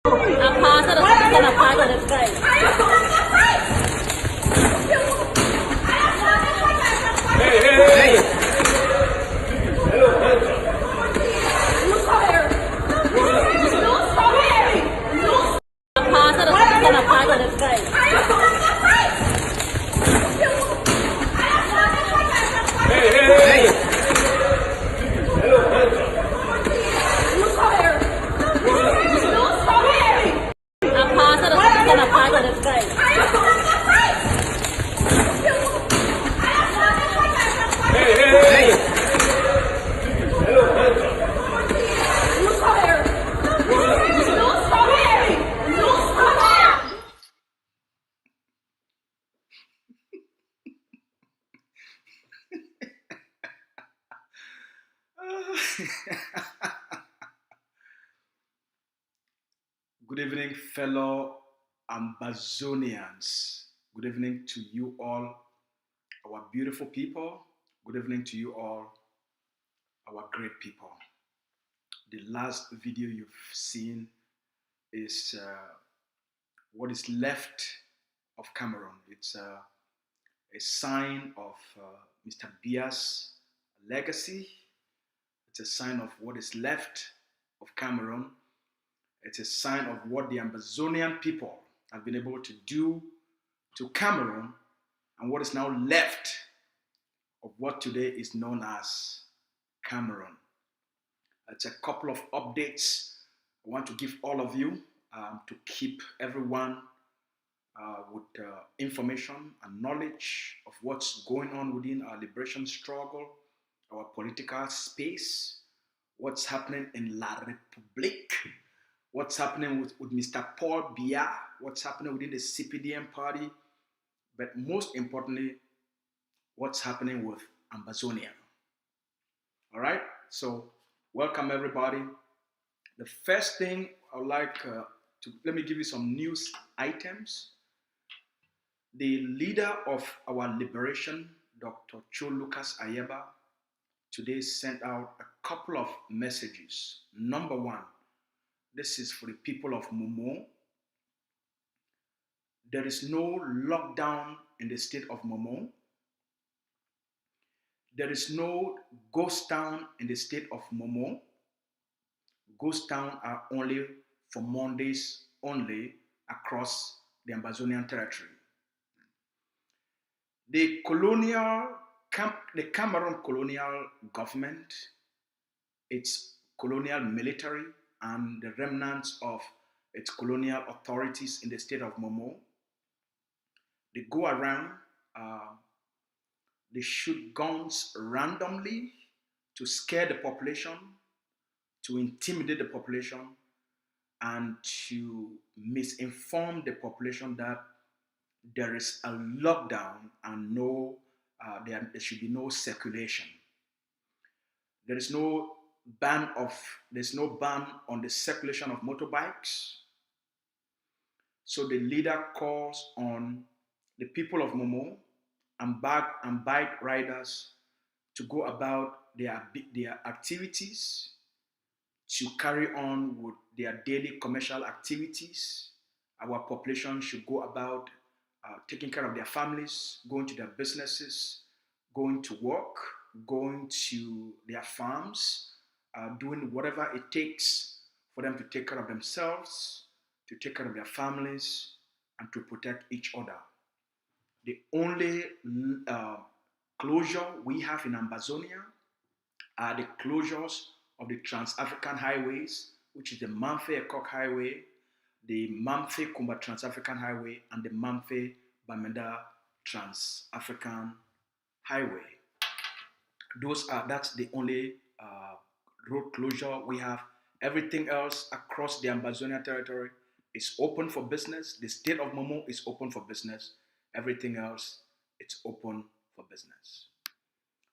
Good evening, fellow Ambazonians. Good evening to you all, our beautiful people. Good evening to you all, our great people. The last video you've seen is what is left of Cameroon. It's a sign of Mr. Biya's legacy. It's a sign of what is left of Cameroon. It's a sign of what the Ambazonian people have been able to do to Cameroon and what is now left of what today is known as Cameroon. It's a couple of updates I want to give all of you to keep everyone with information and knowledge of what's going on within our liberation struggle, our political space, what's happening in La République, what's happening with Mr. Paul Biya, what's happening within the CPDM party, but most importantly, what's happening with Ambazonia. All right, so welcome everybody. The first thing I would like let me give you some news items. The leader of our liberation, Dr. Cho Lucas Ayeba, today sent out a couple of messages. Number one, this is for the people of Momo. There is no lockdown in the state of Momo. There is no ghost town in the state of Momo. Ghost towns are only for Mondays only across the Ambazonian territory. The Cameroon colonial government, its colonial military, and the remnants of its colonial authorities in the state of Momo, they go around, they shoot guns randomly to scare the population, to intimidate the population, and to misinform the population that there is a lockdown and there should be no circulation. There's no ban on the circulation of motorbikes. So the leader calls on the people of Momo and bike riders to go about their activities, to carry on with their daily commercial activities. Our population should go about taking care of their families, going to their businesses, going to work, going to their farms, doing whatever it takes for them to take care of themselves, to take care of their families, and to protect each other. The only closure we have in Ambazonia are the closures of the Trans-African highways, which is the Mamfe-Ekok Highway, the Mamfe-Kumba Trans-African Highway, and the Mamfe-Bamenda Trans-African Highway. That's the only road closure we have. Everything else across the Ambazonia territory is open for business. The state of Momo is open for business. Everything else, it's open for business.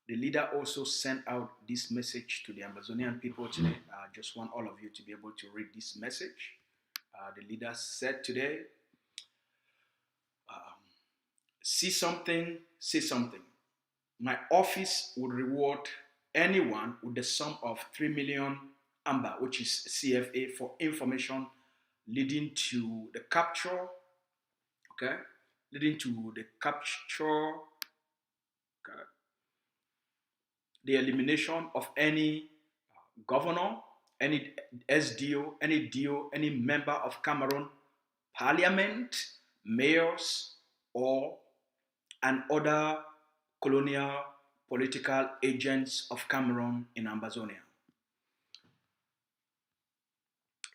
The leader also sent out this message to the Ambazonian people today. I just want all of you to be able to read this message. The leader said today, see something, say something. My office would reward anyone with the sum of 3 million Amba, which is CFA, for information leading to the capture, okay, leading to the capture, okay, the elimination of any governor, any SDO, any DO, any member of Cameroon parliament, mayors, or and other colonial political agents of Cameroon in Ambazonia.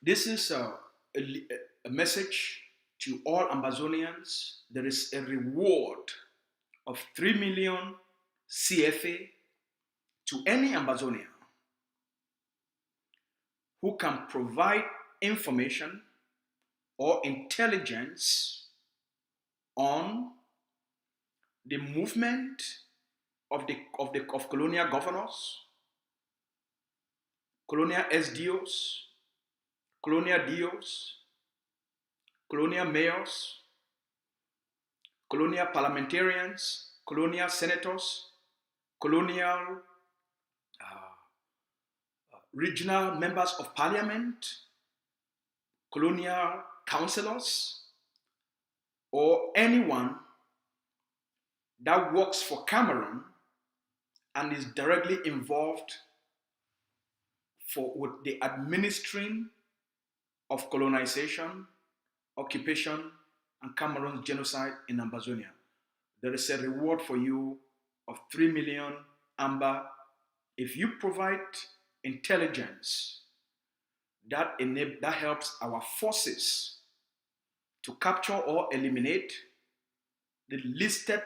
This is a message to all Ambazonians. There is a reward of 3 million CFA to any Ambazonian who can provide information or intelligence on the movement of colonial governors, colonial SDOs, colonial DOs, colonial mayors, colonial parliamentarians, colonial senators, colonial regional members of parliament, colonial councillors, or anyone that works for Cameroon and is directly involved with the administering of colonization, occupation, and Cameroon's genocide in Ambazonia. There is a reward for you of 3 million Amba if you provide intelligence that helps our forces to capture or eliminate the listed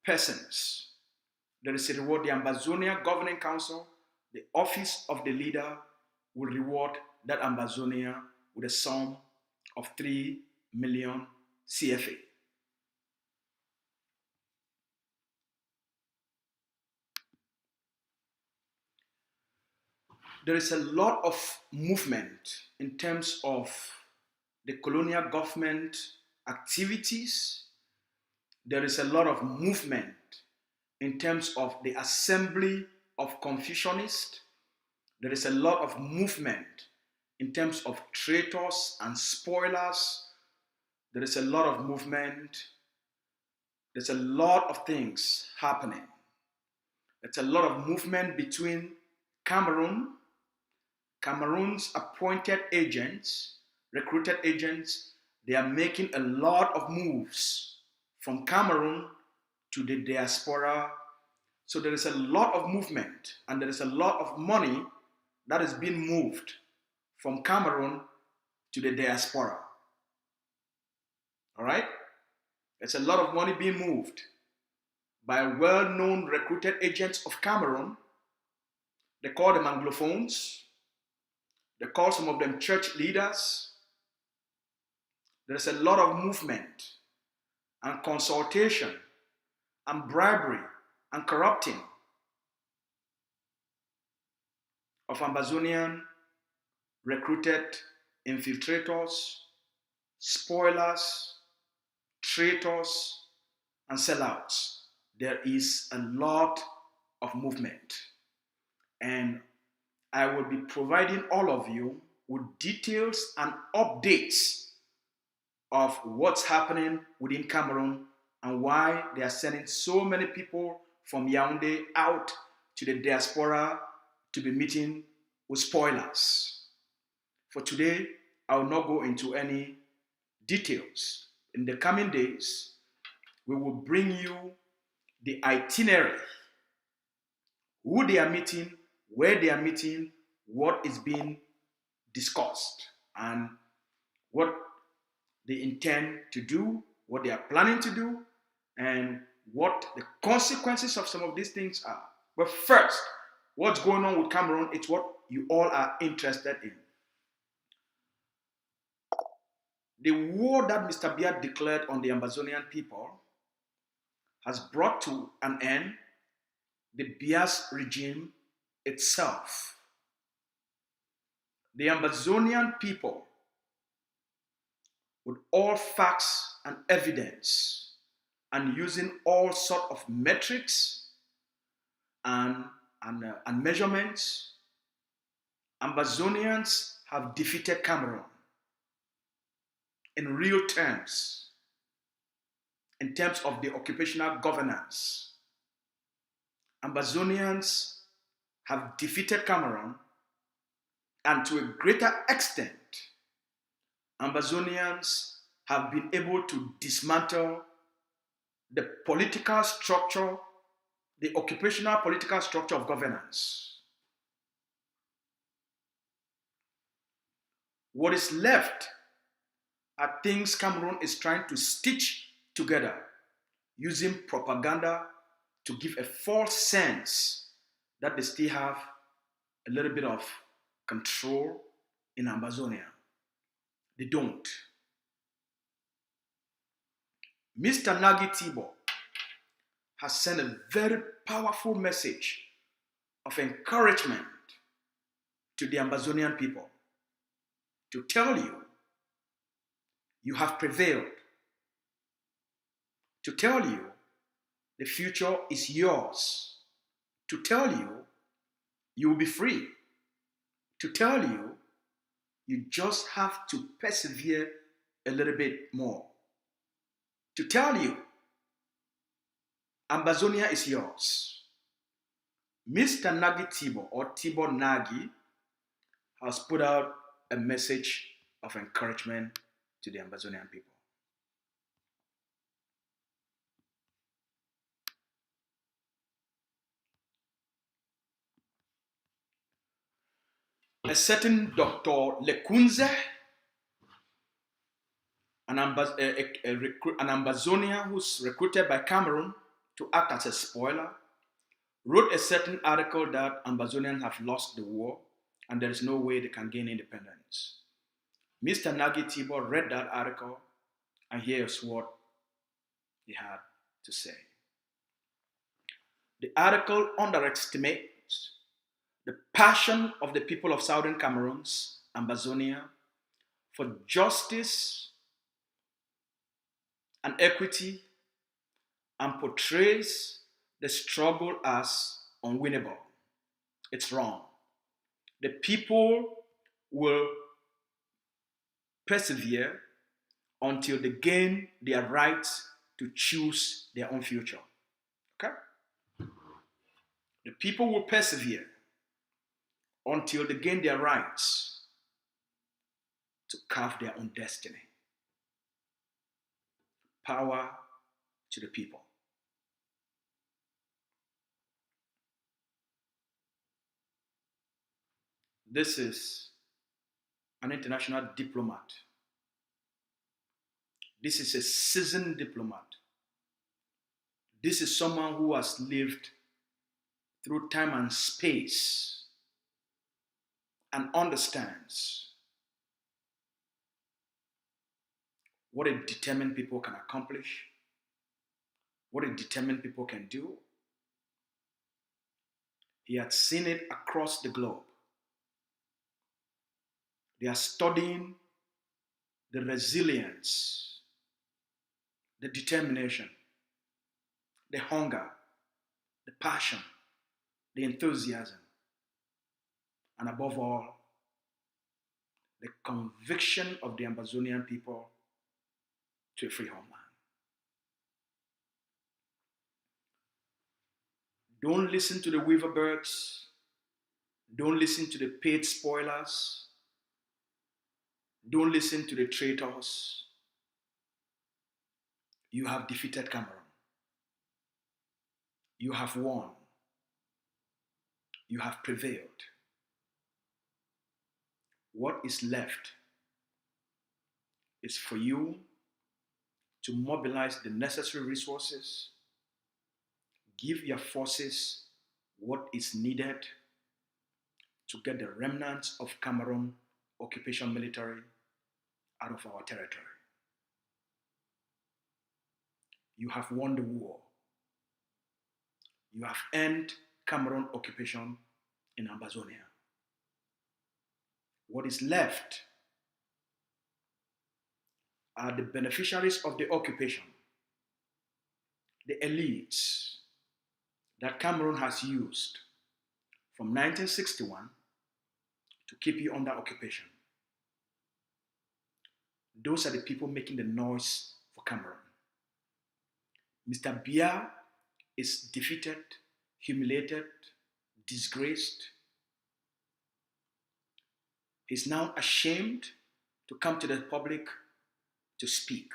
persons. There is a reward. The Ambazonia Governing Council, the office of the leader, will reward that Ambazonia with a sum of 3 million CFA. There is a lot of movement in terms of the colonial government activities. There is a lot of movement in terms of the assembly of Confucianists. There is a lot of movement in terms of traitors and spoilers. There is a lot of movement. There's a lot of things happening. There's a lot of movement between Cameroon's appointed agents, recruited agents. They are making a lot of moves from Cameroon to the diaspora. So there is a lot of movement and there is a lot of money that is being moved from Cameroon to the diaspora. All right? There's a lot of money being moved by well-known recruited agents of Cameroon. They call them Anglophones. They call some of them church leaders. There's a lot of movement and consultation and bribery and corrupting of Ambazonian recruited infiltrators, spoilers, traitors, and sellouts. There is a lot of movement. And I will be providing all of you with details and updates of what's happening within Cameroon and why they are sending so many people from Yaoundé out to the diaspora to be meeting with spoilers. For today, I will not go into any details. In the coming days, we will bring you the itinerary, who they are meeting, where they are meeting, what is being discussed, and what they intend to do, what they are planning to do, and what the consequences of some of these things are. But first, what's going on with Cameroon? It's what you all are interested in. The war that Mr. Biya declared on the Ambazonian people has brought to an end the Biya's regime itself. The Ambazonian people, with all facts and evidence, and using all sorts of metrics and measurements, Ambazonians have defeated Cameroon. in real terms, in terms of the occupational governance. Ambazonians have defeated Cameroon, and to a greater extent, Ambazonians have been able to dismantle the political structure, the occupational political structure of governance. What is left are things Cameroon is trying to stitch together using propaganda to give a false sense that they still have a little bit of control in Ambazonia. They don't. Mr. Nagy Tibor has sent a very powerful message of encouragement to the Ambazonian people to tell you, you have prevailed. To tell you, the future is yours. To tell you, you will be free. To tell you, you just have to persevere a little bit more. To tell you, Ambazonia is yours. Mr. Nagy Tibor, or Tibor Nagy, has put out a message of encouragement to the Ambazonian people. A certain Dr. Lekunze, an Ambazonian who's recruited by Cameroon to act as a spoiler, wrote a certain article that Ambazonians have lost the war and there is no way they can gain independence. Mr. Nagy Tibor read that article, and here's what he had to say. The article underestimates the passion of the people of southern Cameroon's Ambazonia for justice and equity, and portrays the struggle as unwinnable. It's wrong. The people will persevere until they gain their right to choose their own future. Okay? The people will persevere until they gain their rights to carve their own destiny. Power to the people. This is an international diplomat. This is a seasoned diplomat. This is someone who has lived through time and space and understands what a determined people can accomplish, what a determined people can do. He had seen it across the globe. They are studying the resilience, the determination, the hunger, the passion, the enthusiasm, and above all, the conviction of the Ambazonian people to a free homeland. Don't listen to the weaver birds. Don't listen to the paid spoilers. Don't listen to the traitors. You have defeated Cameroon. You have won. You have prevailed. What is left is for you to mobilize the necessary resources, give your forces what is needed to get the remnants of Cameroon occupation military out of our territory. You have won the war. You have earned Cameroon occupation in Ambazonia. What is left are the beneficiaries of the occupation, the elites that Cameroon has used from 1961 to keep you under occupation. Those are the people making the noise for Cameroon. Mr. Biya is defeated, humiliated, disgraced. He's now ashamed to come to the public to speak.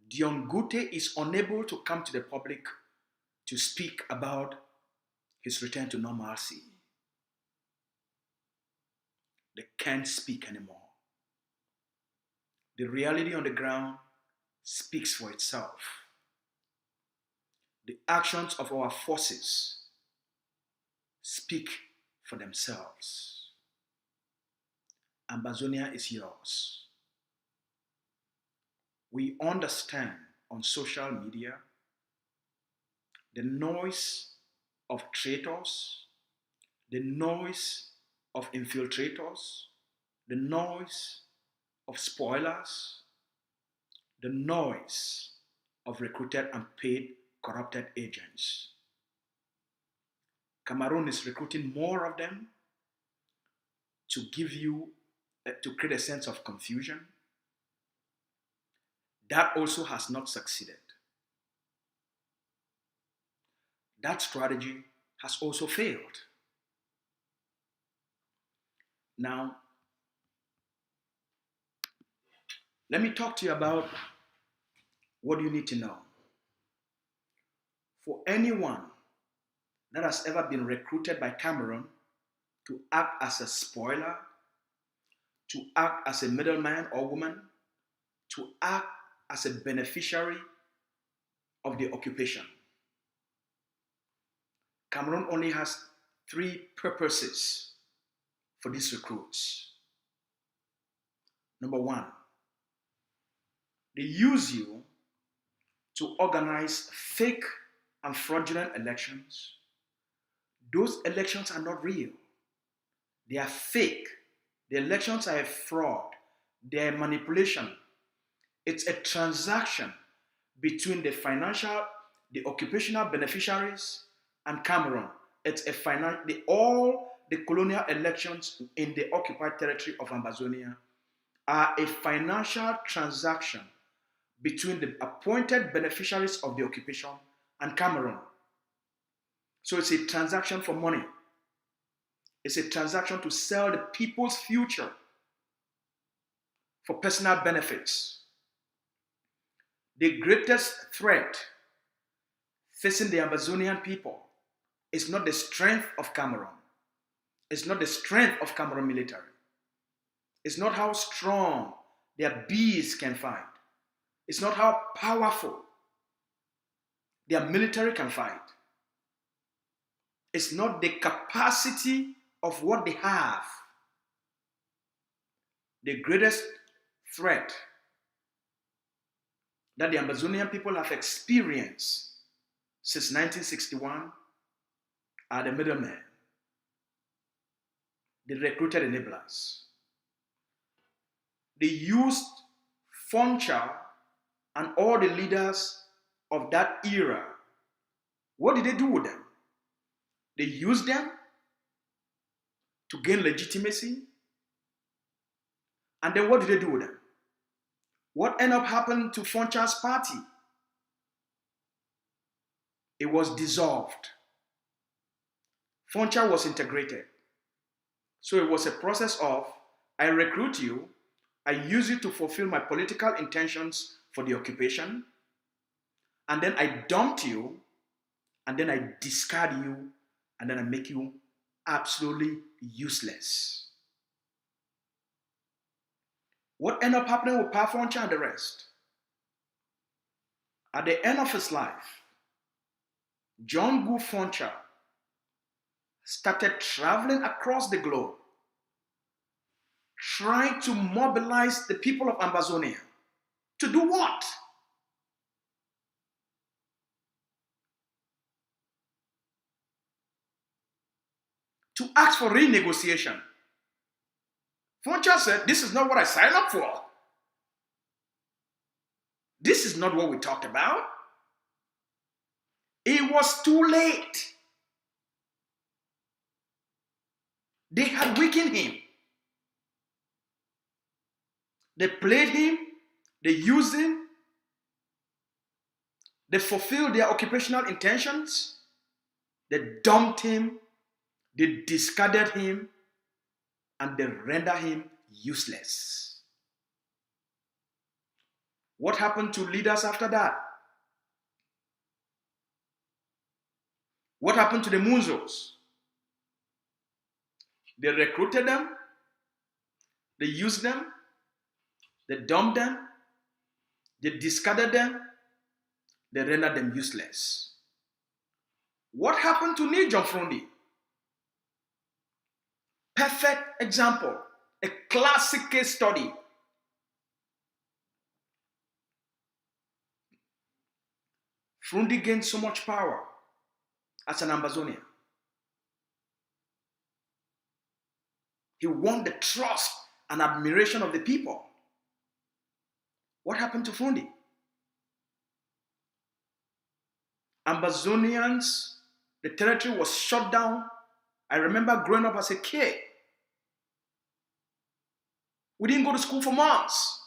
Dion Gute is unable to come to the public to speak about his return to normalcy. They can't speak anymore. The reality on the ground speaks for itself. The actions of our forces speak for themselves. Ambazonia is yours. We understand on social media the noise of traitors, the noise of infiltrators, the noise of spoilers, the noise of recruited and paid corrupted agents. Cameroon is recruiting more of them to create a sense of confusion. That also has not succeeded. That strategy has also failed. Now, let me talk to you about what you need to know. For anyone that has ever been recruited by Cameroon to act as a spoiler, to act as a middleman or woman, to act as a beneficiary of the occupation, Cameroon only has 3 purposes for these recruits. Number 1, they use you to organize fake and fraudulent elections. Those elections are not real. They are fake. The elections are a fraud. They are manipulation. It's a transaction between the occupational beneficiaries and Cameroon. It's all the colonial elections in the occupied territory of Ambazonia are a financial transaction between the appointed beneficiaries of the occupation and Cameroon. So it's a transaction for money. It's a transaction to sell the people's future for personal benefits. The greatest threat facing the Ambazonian people is not the strength of Cameroon. It's not the strength of Cameroon military. It's not how strong their bees can fight. It's not how powerful their military can fight. It's not the capacity of what they have. The greatest threat that the Ambazonian people have experienced since 1961 are the middlemen, the recruited enablers. They used Foncha and all the leaders of that era. What did they do with them? They used them to gain legitimacy. And then what did they do with them? What ended up happening to Foncha's party? It was dissolved. Foncha was integrated. So it was a process of, I recruit you, I use you to fulfill my political intentions for the occupation, and then I dump you, and then I discard you, and then I make you absolutely useless. What ended up happening with Pa Foncha and the rest? At the end of his life, John Gu Foncha started traveling across the globe, trying to mobilize the people of Ambazonia. To do what? To ask for renegotiation. Foncha said, this is not what I signed up for. This is not what we talked about. It was too late. They had weakened him. They played him, they used him, they fulfilled their occupational intentions, they dumped him, they discarded him, and they rendered him useless. What happened to leaders after that? What happened to the Munzos? They recruited them, they used them, they dumped them, they discarded them, they rendered them useless. What happened to Ni John Frundi? Perfect example, a classic case study. Frundi gained so much power as an Ambazonia. He won the trust and admiration of the people. What happened to Frundi? Ambazonians, the territory was shut down. I remember growing up as a kid. We didn't go to school for months.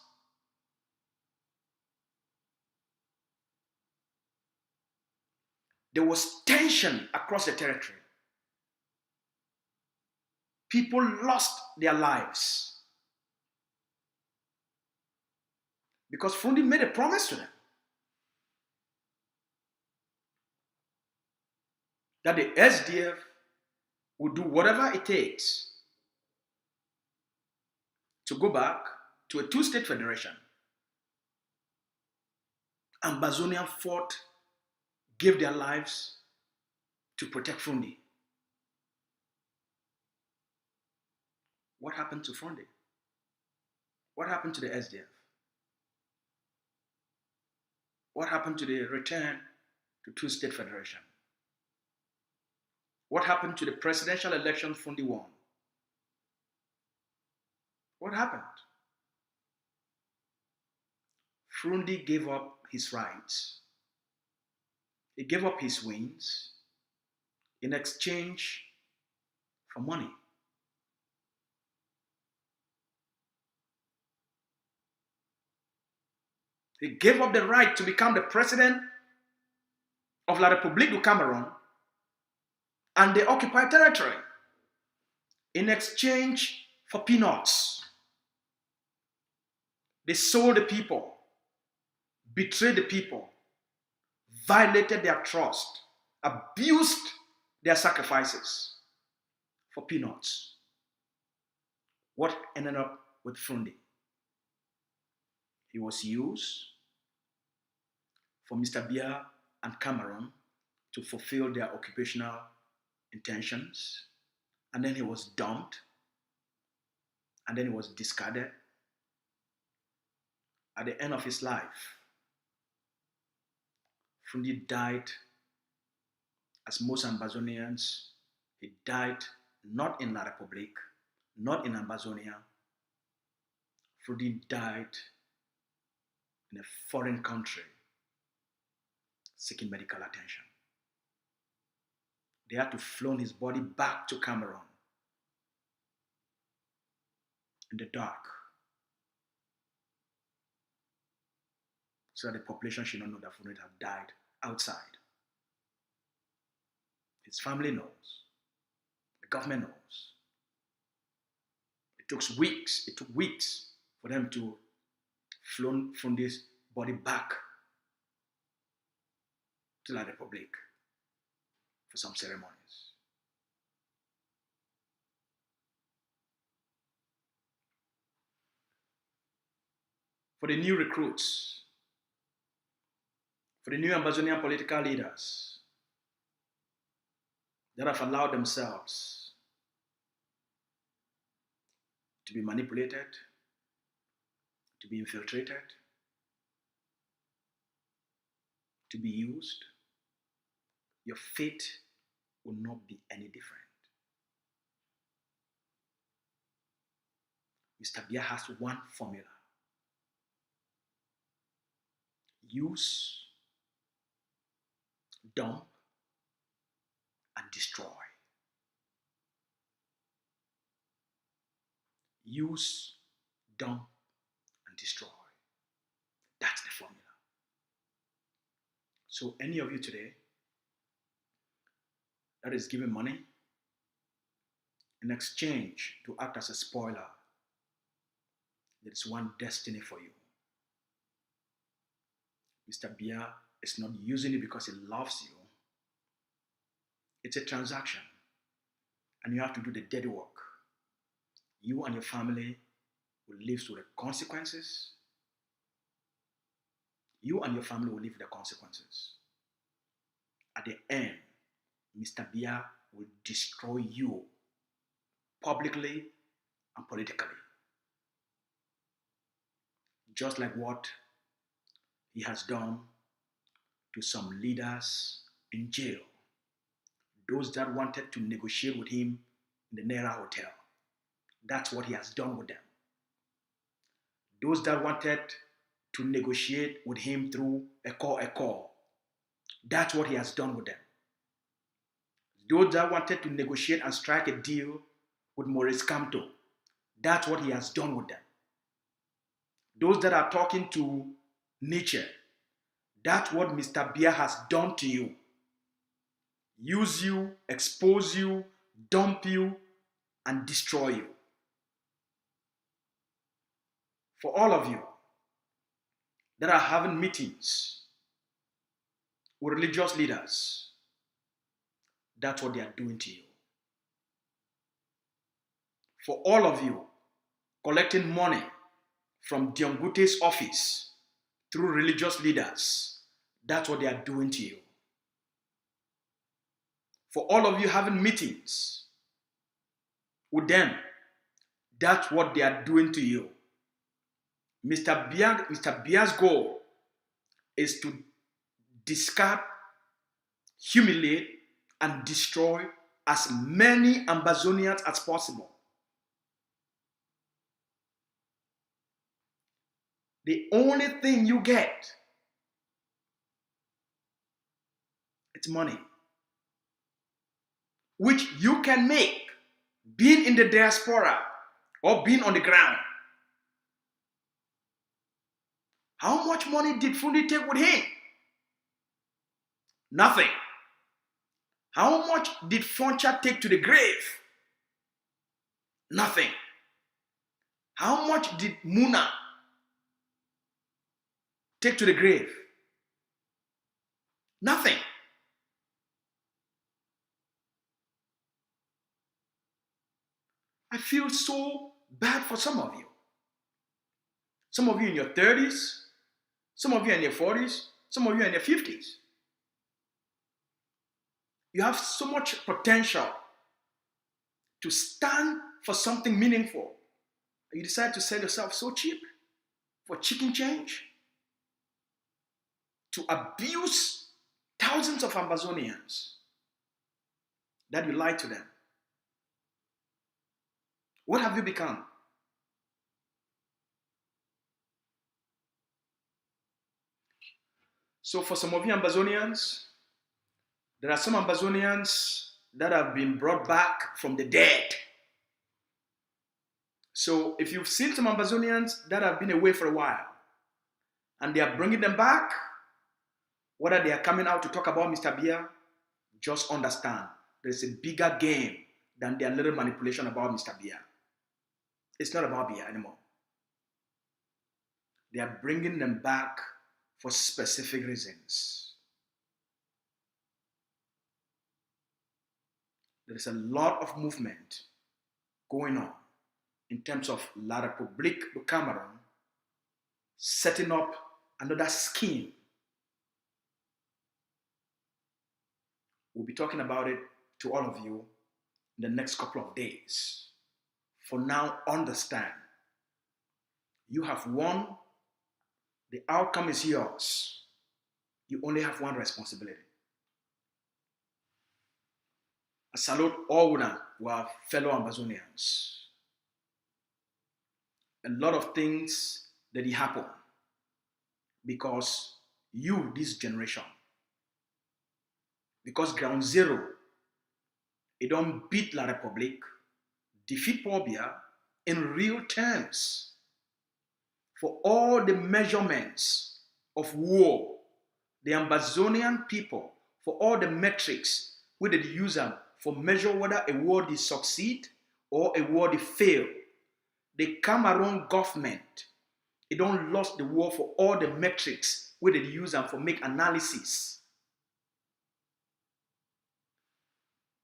There was tension across the territory. People lost their lives because Frundi made a promise to them that the SDF would do whatever it takes to go back to a two-state federation. Ambazonia fought, gave their lives to protect Frundi. What happened to Frundi? What happened to the SDF? What happened to the return to two-state federation? What happened to the presidential election Frundi won? What happened? Frundi gave up his rights. He gave up his wins in exchange for money. He gave up the right to become the president of La République du Cameroon and the occupied territory in exchange for peanuts. They sold the people, betrayed the people, violated their trust, abused their sacrifices for peanuts. What ended up with Frundi? He was used for Mr. Biya and Cameroon to fulfill their occupational intentions, and then he was dumped, and then he was discarded. At the end of his life, Frundi died, as most Ambazonians, he died not in La République, not in Ambazonia. Frundi died in a foreign country seeking medical attention. They had to flown his body back to Cameroon in the dark so that the population should not know that Frundi had died outside. His family knows. The government knows. It took weeks for them to flown Frundi's body back to La République for some ceremonies. For the new recruits, for the new Ambazonian political leaders that have allowed themselves to be manipulated, to be infiltrated, to be used, your fate will not be any different. Mr. Biya has one formula. Use, dump, and destroy. Use, dump, destroy. That's the formula. So any of you today that is giving money in exchange to act as a spoiler, there is one destiny for you. Mr. Biya is not using it because he loves you. It's a transaction, and you have to do the dirty work. You and your family will live through the consequences. You and your family will live with the consequences. At the end, Mr. Biya will destroy you publicly and politically. Just like what he has done to some leaders in jail. Those that wanted to negotiate with him in the Naira Hotel. That's what he has done with them. Those that wanted to negotiate with him through a call. That's what he has done with them. Those that wanted to negotiate and strike a deal with Maurice Kamto. That's what he has done with them. Those that are talking to Nietzsche. That's what Mr. Biya has done to you. Use you, expose you, dump you, and destroy you. For all of you that are having meetings with religious leaders, that's what they are doing to you. For all of you collecting money from Diongute's office through religious leaders, that's what they are doing to you. For all of you having meetings with them, that's what they are doing to you. Mr. Biya's goal is to discard, humiliate, and destroy as many Ambazonians as possible. The only thing you get is money, which you can make being in the diaspora or being on the ground. How much money did Fundi take with him? Nothing. How much did Foncha take to the grave? Nothing. How much did Muna take to the grave? Nothing. I feel so bad for some of you. Some of you in your 30s, some of you in your 40s, some of you in your 50s. You have so much potential to stand for something meaningful. You decide to sell yourself so cheap for chicken change, to abuse thousands of Ambazonians that you lie to them. What have you become? So for some of you Ambazonians, there are some Ambazonians that have been brought back from the dead. So if you've seen some Ambazonians that have been away for a while, and they are bringing them back, whether they are coming out to talk about Mr. Biya, just understand there's a bigger game than their little manipulation about Mr. Biya. It's not about Biya anymore. They are bringing them back for specific reasons. There is a lot of movement going on in terms of La République du Cameroon setting up another scheme. We'll be talking about it to all of you in the next couple of days. For now, understand, you have won. The outcome is yours. You only have one responsibility. I salute all our fellow Ambazonians. A lot of things that happen because you, this generation, because ground zero, it don't beat La République, defeat Paul Biya in real terms. for all the measurements of war, the Ambazonian people, for all the metrics where they use them for measure whether a war did succeed or a war did fail. The Cameroon government, it don't lost the war for all the metrics where they use them for make analysis.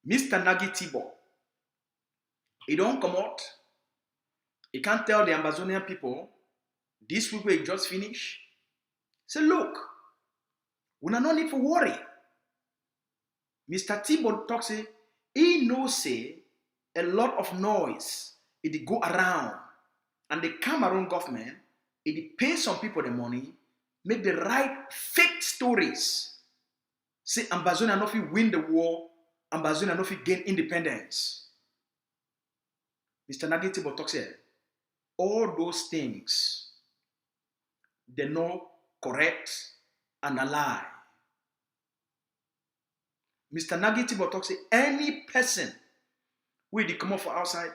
Mr. Nagy Tibor, he don't come out. He can't tell the Ambazonian people, this week we just finished. Say, look, we no need for worry. Mr. Tibor talks, say, he knows say a lot of noise, it go around. And the Cameroon government, it pay some people the money, make the right fake stories. Say Ambazonia no fit win the war, Ambazonia no fit gain independence. Mr. Nagy Tibor talks here, all those things, they're not correct and a lie. Mr. Nagy Tibor talks say any person who they come up for outside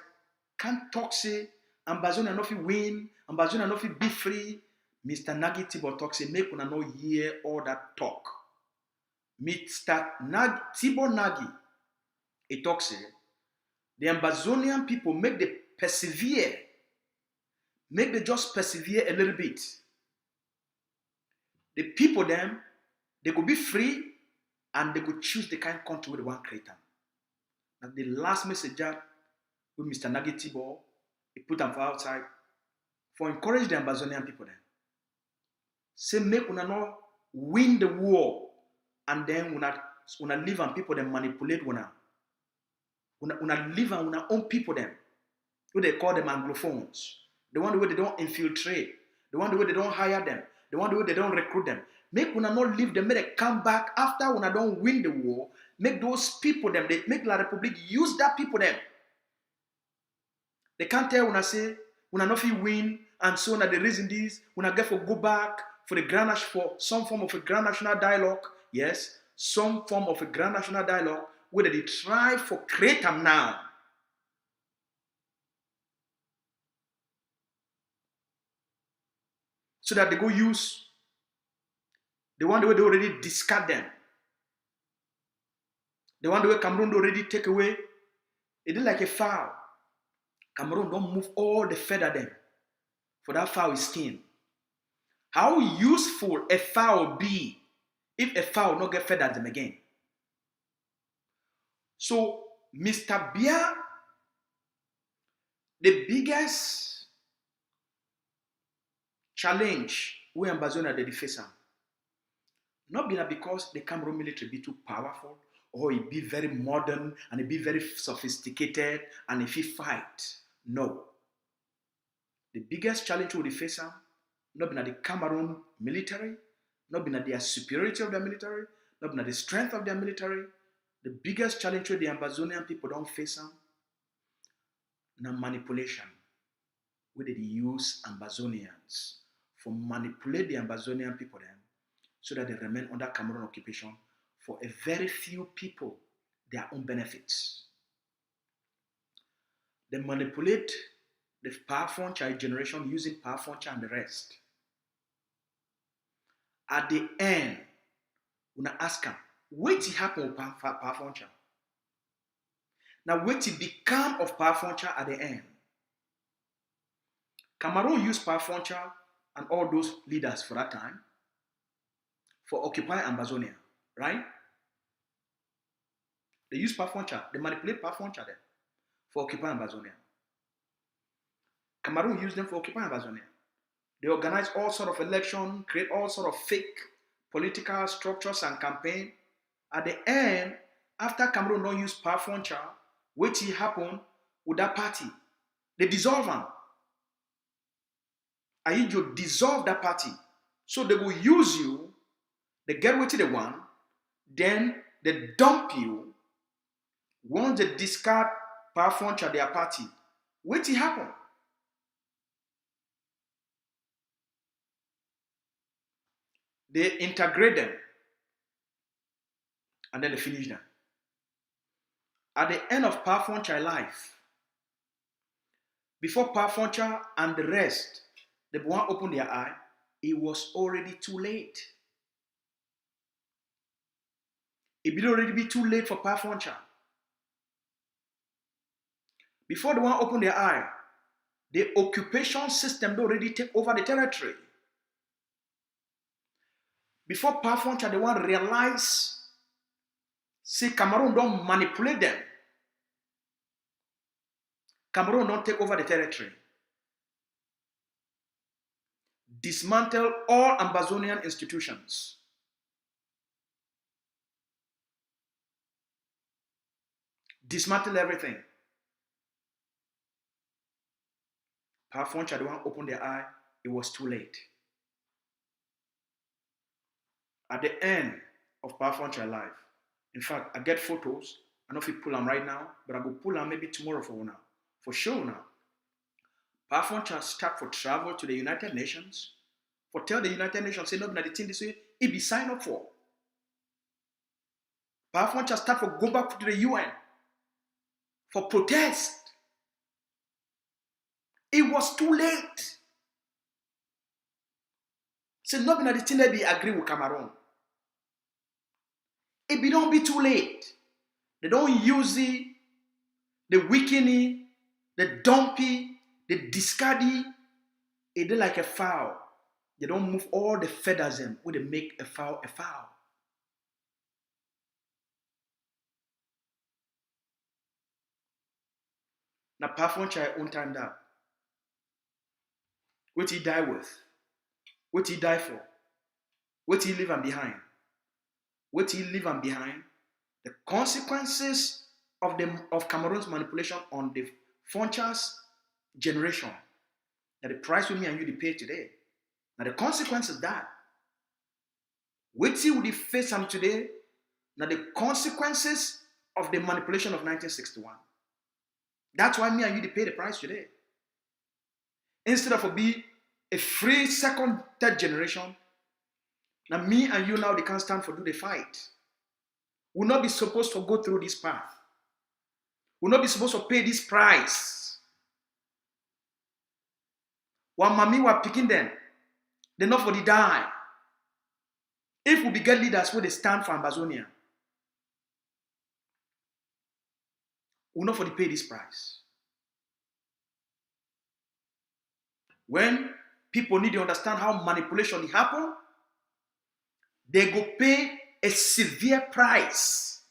can't talk say Ambazonia no fit win, Ambazonia no fit be free. Mr. Nagy Tibor talks say make una no hear all that talk. Mr. Tibor Nagy, he talks say the Ambazonian people make they persevere, make they just persevere a little bit. The people them, they could be free and they could choose the kind of country they want to create them. And the last message that with Mr. Nagy Tibor, he put them for outside for encourage the Ambazonian people then. Say make una not win the war and then una live and people then manipulate una live and una own people them. Who they call them Anglophones. The one way they don't infiltrate, the one way they don't hire them, the one way they don't recruit them. Make una not leave them, make they come back after una don't win the war. Make those people them, they make La Republic use that people them. They can't tell una say, una not fit win, and so na the reason this, una get for go back for the grand for some form of a grand national dialogue. Yes, some form of a grand national dialogue where they try for create them now. So that they go use the one way they already discard them. The one way Cameroon already take away. It is like a fowl. Cameroon don't move all the feather them for that fowl skin. How useful a fowl be if a fowl not get feathered them again? So Mr. Biya, the biggest challenge we Ambazonia they face am, not because the Cameroon military be too powerful or it be very modern and it be very sophisticated and if it fight. No. The biggest challenge we face am, not the Cameroon military, not the superiority of their military, not the strength of their military. The biggest challenge the Ambazonian people don't face am, na manipulation. Where they use Ambazonians for manipulate the Ambazonian people then, so that they remain under Cameroon occupation for a very few people, their own benefits. They manipulate the power function generation using power function and the rest. At the end, when I ask them, what happened with power function? Now, what become of power function at the end? Cameroon used power function and all those leaders for that time for occupying Ambazonia, right? They use power function, they manipulate power function there for occupying Ambazonia. Cameroon used them for occupying Ambazonia. They organize all sort of election, create all sort of fake political structures and campaign. At the end, after Cameroon don't use power function, what will happen with that party? They dissolve them. And you dissolve that party. So they will use you, they get what they want, then they dump you. Once they discard power function of their party, what will happen? They integrate them and then they finish them. At the end of power function life, before power function and the rest, the one opened their eye, it was already too late. It will already be too late for Pafoncha. Before the one opened their eye, the occupation system already take over the territory. Before Pafoncha, the one realize, see, Cameroon don't manipulate them. Cameroon don't take over the territory. Dismantle all Ambazonian institutions. Dismantle everything. Pafoncha, the one opened their eye, it was too late. At the end of Pafoncha life, in fact, I get photos. I don't know if you pull them right now, but I go pull them maybe tomorrow for now. For sure now. Pafoncha start for travel to the United Nations. For tell the United Nations, say, no, the thing this way, it be signed up for. Pafoncha start for go back to the UN for protest. It was too late. Say, no, the thing that be agree with Cameroon. It be don't be too late. They don't use it, the weakening, the dumpy, the discardy. It they like a foul. They don't move all the feathers in when they make a foul a foul. Now Pafoncha own time that. What he die with? What he die for? What he leave him behind? What he leave him behind? The consequences of Cameroon's manipulation on the Foncha's generation. Now the price with me and you pay today. Now the consequences of that. What he would face him today? Now the consequences of the manipulation of 1961. That's why me and you pay the price today. Instead of be a free second, third generation, now me and you now they can't stand for do the fight. We'll not be supposed to go through this path. We'll not be supposed to pay this price. While mommy were picking them, they're not for the die. If we be get leaders where they stand for Ambazonia, we'll not for the pay this price. When people need to understand how manipulation happen, they go pay a severe price.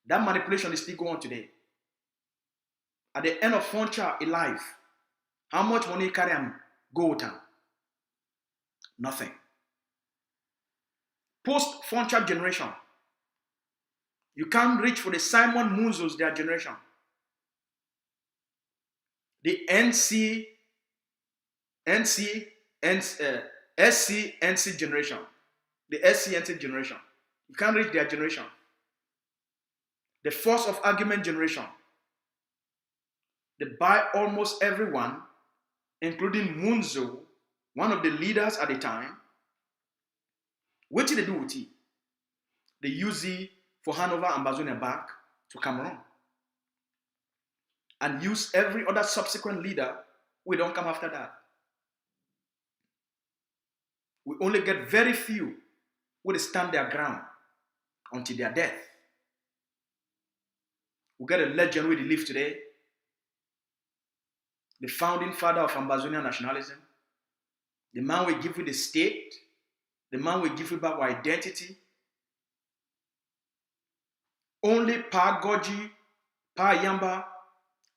That manipulation is still going on today. At the end of Foncha alive, how much money carry him go down? Nothing. Post Foncha generation, you can't reach for the Simon Munzo's their generation. The SC NC generation. The SC NC generation. You can't reach their generation. The force of argument generation. They buy almost everyone, including Munzo, one of the leaders at the time. What did they do with it? They use it for hand over Ambazonia back to Cameroon. And use every other subsequent leader. We don't come after that. We only get very few who stand their ground until their death. We get a legend where they live today. The founding father of Ambazonian nationalism. The man will give you the state. The man will give you back our identity. Only Pa Goji, Pa Yamba,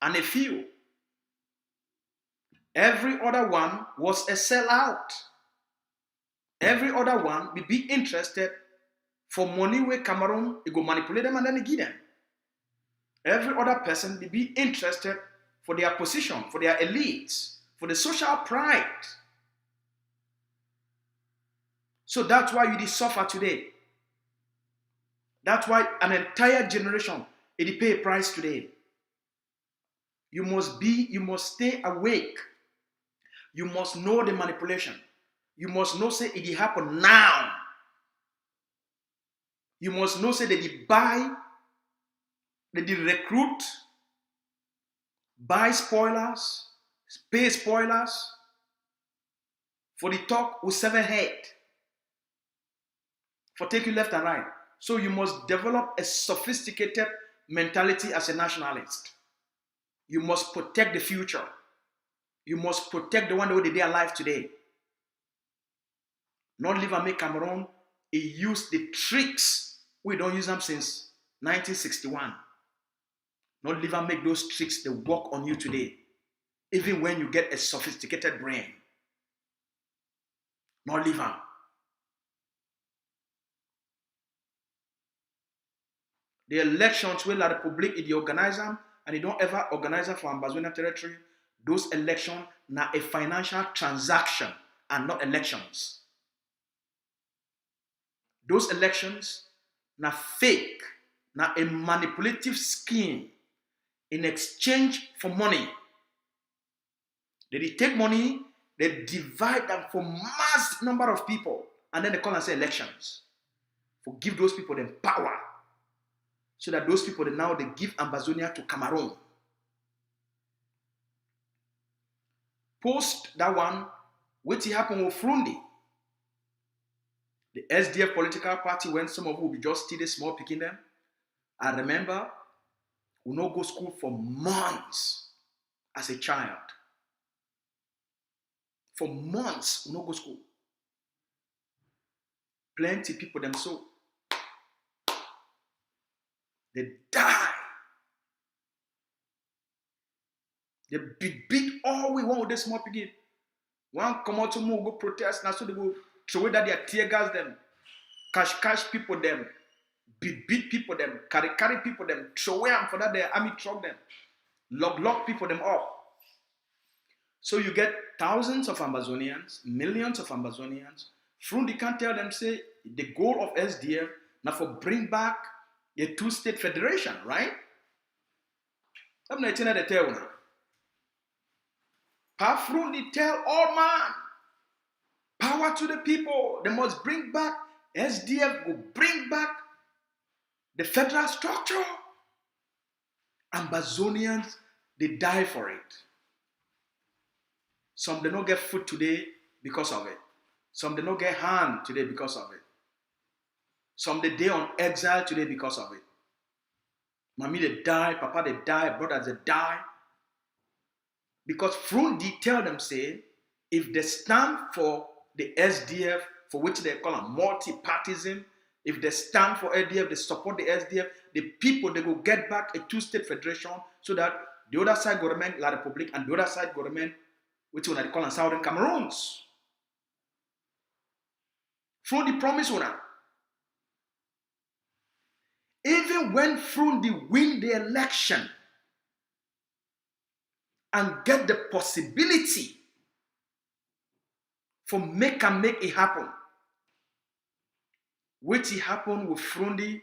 and a few. Every other one was a sellout. Every other one will be interested for money where Cameroon, you go manipulate them and then they give them. Every other person will be interested for their position, for their elites, for the social pride. So that's why you suffer today. That's why an entire generation, it pay a price today. You must stay awake. You must know the manipulation. You must know say it happen now. You must know say that they buy, that they recruit, buy spoilers, pay spoilers, for the talk with 7 head, for take you left and right. So you must develop a sophisticated mentality as a nationalist. You must protect the future. You must protect the one that they are alive today. Not live and make Cameroon. He used the tricks. We don't use them since 1961. Not live and make those tricks that work on you today. Even when you get a sophisticated brain. Not live on. The elections where La Republique is the organizer and they don't ever organize for Ambazonia territory. Those elections are a financial transaction and not elections. Those elections are fake, are a manipulative scheme in exchange for money. They take money, they divide them for mass number of people, and then they call and say elections. For give those people the power. So that those people now they give Ambazonia to Cameroon. Post that one, what happened with Frundi? The SDF political party, when some of you will be just still small picking them. I remember we not go to school for months as a child. For months, we not go to school. Plenty of people them so they die. They beat all we want with this small piggy. One come out to move, go protest, now so they go throw away that they are tear gas them, cash people them, beat people them, carry people them, throw away them for that their army truck them, lock people them up. So you get thousands of Ambazonians, millions of Ambazonians. Frundi can't tell them, say, the goal of SDF now for bring back a two-state federation, right? I'm not telling the tell now. Frundi tell all man, power to the people. They must bring back, SDF will bring back the federal structure. Ambazonians, they die for it. Some they don't get food today because of it. Some they don't get hand today because of it. Some they on exile today because of it. Mommy they die, papa they die, brothers they die. Because Frundi tell them say, if they stand for the SDF, for which they call a multi-partism, if they stand for SDF, they support the SDF, the people they will get back a two-state federation so that the other side government, La Republique, and the other side government, which one they call in Southern Cameroons. Frundi promise una. Even when Frundi win the election and get the possibility for make it happen, what happened with Frundi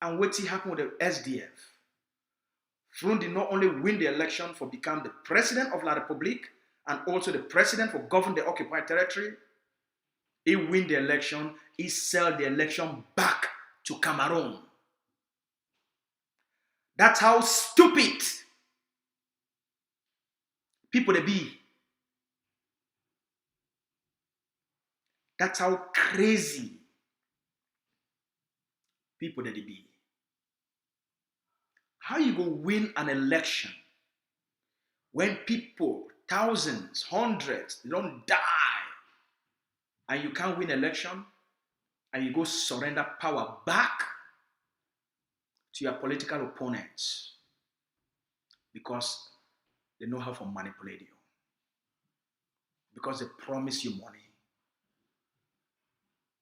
and what happened with the SDF. Frundi not only win the election for become the president of La Republique and also the president for govern the occupied territory, he win the election, he sell the election back to Cameroon. That's how stupid people they be. That's how crazy people they be. How you go win an election when people, thousands, hundreds, they don't die, and you can't win election, and you go surrender power back to your political opponents because they know how to manipulate you, because they promise you money,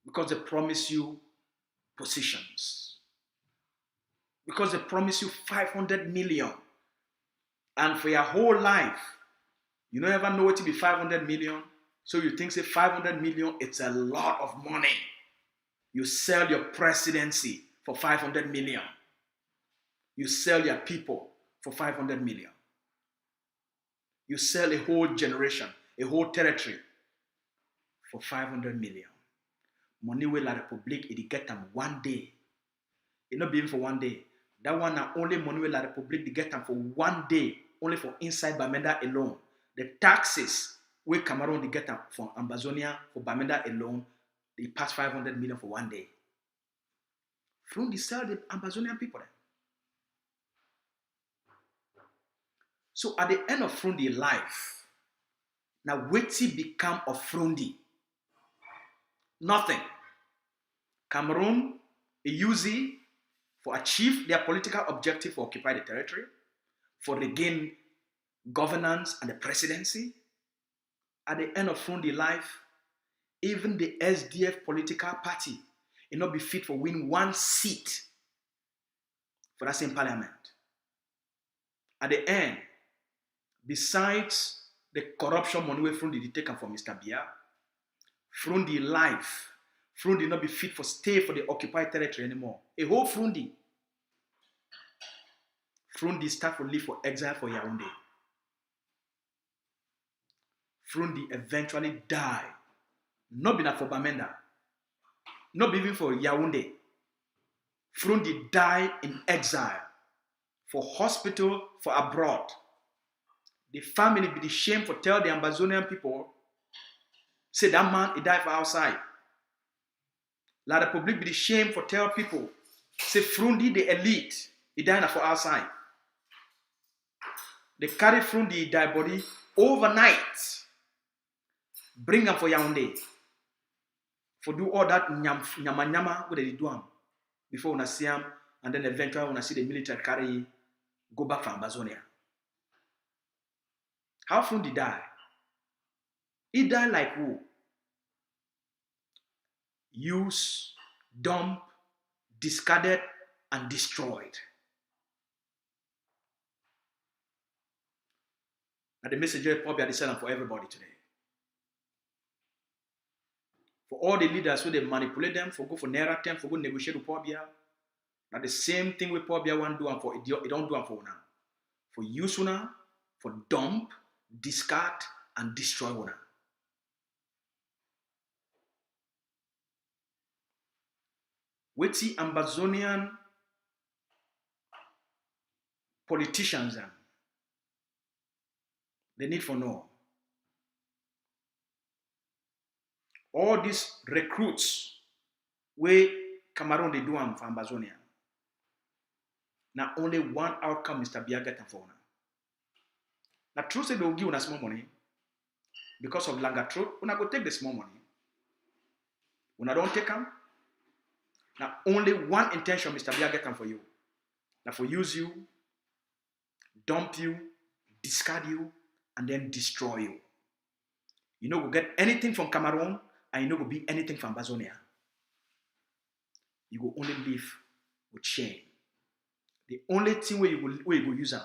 because they promise you positions, because they promise you 500 million, and for your whole life you don't ever know what to be 500 million, so you think say 500 million it's a lot of money. You sell your presidency for 500 million. You sell your people for 500 million. You sell a whole generation, a whole territory for 500 million. Money where La Republique, it get them one day. It not be even for one day. That one are only money where La Republique, they get them for one day, only for inside Bamenda alone. The taxes where Cameroon they get from Ambazonia for Bamenda alone, they pass 500 million for one day. From the sell the Ambazonian people. So at the end of Frundi life, now Weti become of Frundi. Nothing. Cameroon, a UZ for achieve their political objective for occupy the territory, for regain governance and the presidency. At the end of Frundi life, even the SDF political party will not be fit for win one seat for that same parliament. At the end, besides the corruption money where Frundi did taken from Mr. Biya, Frundi life, Frundi not be fit for stay for the occupied territory anymore. A whole Frundi start to live for exile for Yaoundé. Frundi eventually die. Not been for Bamenda. Not even for Yaoundé. Frundi die in exile. For hospital, for abroad. The family be the shame for tell the Ambazonian people, say that man, he died for outside. La Republic be the shame for tell people, say Frundi, the elite, he died for outside. They carry Frundi, die body, overnight. Bring him for Yaoundé. For do all that nyama what they do him. Before una see him, and then eventually una see the military carry, go back from Ambazonia. How Frundi die? He died like who? Used, dumped, discarded, and destroyed. And the message is probably the same for everybody today. For all the leaders who they manipulate them, for go for Naira 10, for go negotiate with Pobia. Now the same thing with Pobia want do and for it don't do and for now. For use una, for dump, discard, and destroy una. Weti Ambazonian politicians they need for know. All these recruits where Cameroon they do them for Ambazonia. Now only one outcome Mr. Biya get for now. Now true say they will give una small money because of longer truth. Una go take the small money. Una don't take them. Now only one intention Mr. Biya get them for you. Now for use you, dump you, discard you, and then destroy you. You know go get anything from Cameroon and you know go be anything from Ambazonia. You go only live with shame. The only thing where you go use them,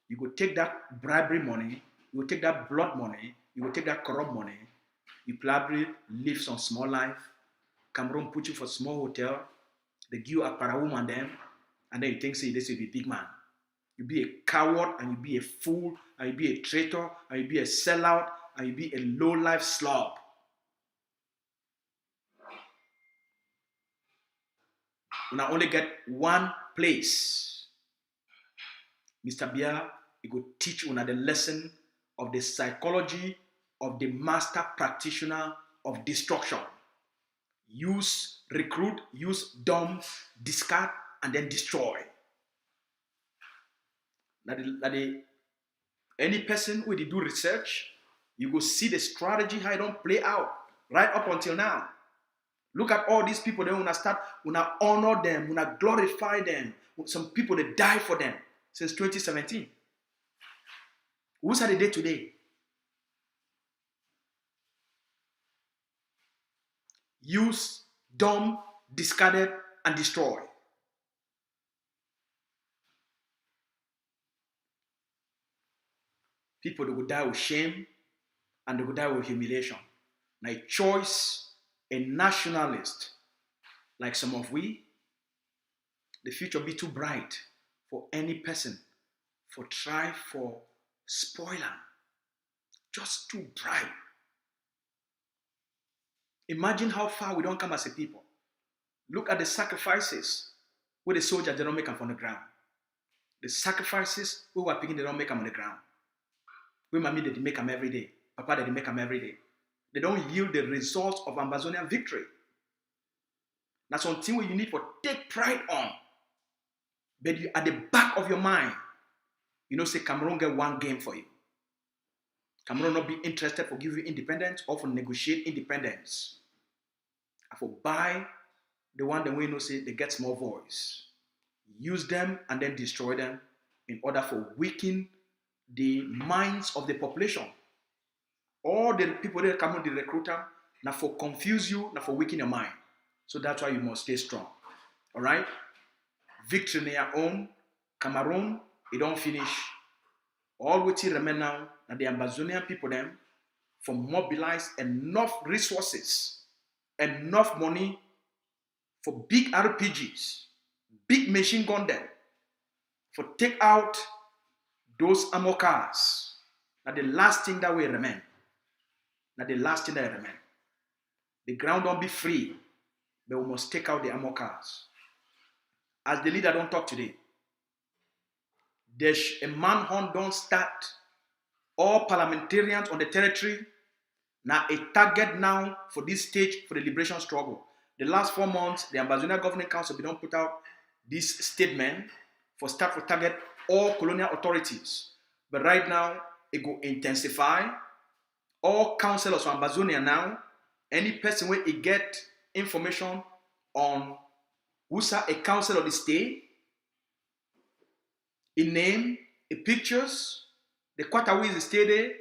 you go take that bribery money, you go take that blood money, you go take that corrupt money, you probably live some small life. Cameroon put you for small hotel, they give you a parawoman and them, and then you think say this will be big man. You be a coward and you be a fool and you be a traitor and you be a sellout and you be a low-life slob. You now only get one place. Mr. Biya, he go teach una the lesson of the psychology of the master practitioner of destruction. Use, recruit, use, dump, discard, and then destroy. Any person who do research, you go see the strategy how it don't play out right up until now. Look at all these people. They wanna honor them, wanna glorify them. Some people they die for them since 2017. Who's at the day today? Use, dump, discarded, and destroy. People they will die with shame and they will die with humiliation. Now a choice, a nationalist, like some of we, the future be too bright for any person for try for spoiler. Just too bright. Imagine how far we don't come as a people. Look at the sacrifices where the soldiers they don't make them on the ground. The sacrifices where we're picking they don't make them on the ground. We mommy they make them every day. Papa they make them every day. They don't yield the results of Ambazonia victory. That's something where you need to take pride on. But you, at the back of your mind, you know, say Cameroon get one game for you. Cameroon not be interested for give you independence or for negotiate independence. And for buy the one that we know say they get small voice. Use them and then destroy them in order for weaken the minds of the population. All the people that come on the recruiter, now for confuse you, now for weaken your mind. So that's why you must stay strong. All right? Victory in your own. Cameroon, it don't finish. All we remain now, that the Ambazonian people them, for mobilize enough resources, enough money for big RPGs, big machine gun them, for take out those ammo cars. Now the last thing that will remain. Now the last thing that will remain. The ground don't be free, but we must take out the ammo cars. As the leader don't talk today, there's a manhunt don't start. All parliamentarians on the territory now a target now for this stage for the liberation struggle. The last 4 months, the Ambazonia Governing Council don't put out this statement for start for target all colonial authorities. But right now, it go intensify. All councillors from Ambazonia now, any person where it get information on who's a council of the state, a name, a pictures, the quarter is the state there,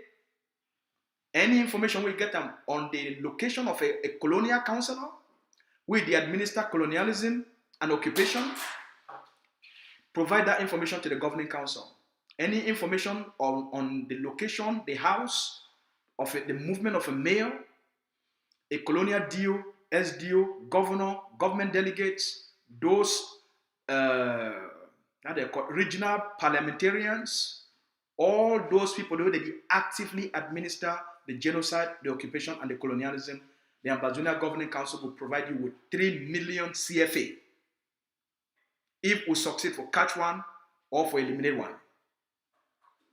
any information we get them on the location of a colonial councillor, with the administer colonialism and occupation, provide that information to the governing council. Any information on the location, the house of the movement of a mayor, a colonial DO, SDO, governor, government delegates, those regional parliamentarians, all those people that they actively administer the genocide, the occupation, and the colonialism, the Ambazonia Governing Council will provide you with 3 million CFA if we succeed for catch one or for eliminate one.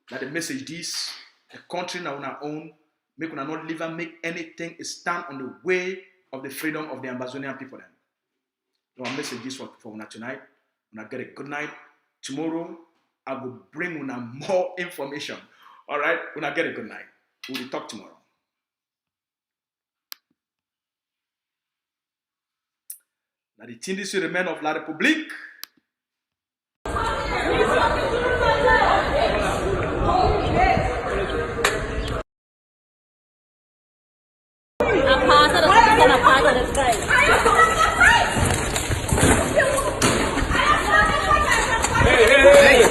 That the message this, the country now on our own, make una not live and make anything stand on the way of the freedom of the Ambazonian people then. So our message this for una tonight. Una get a good night. Tomorrow, I will bring una more information. All right? Una get a good night. We will talk tomorrow. Now the thing this will remain of La République. Hey, hey, hey.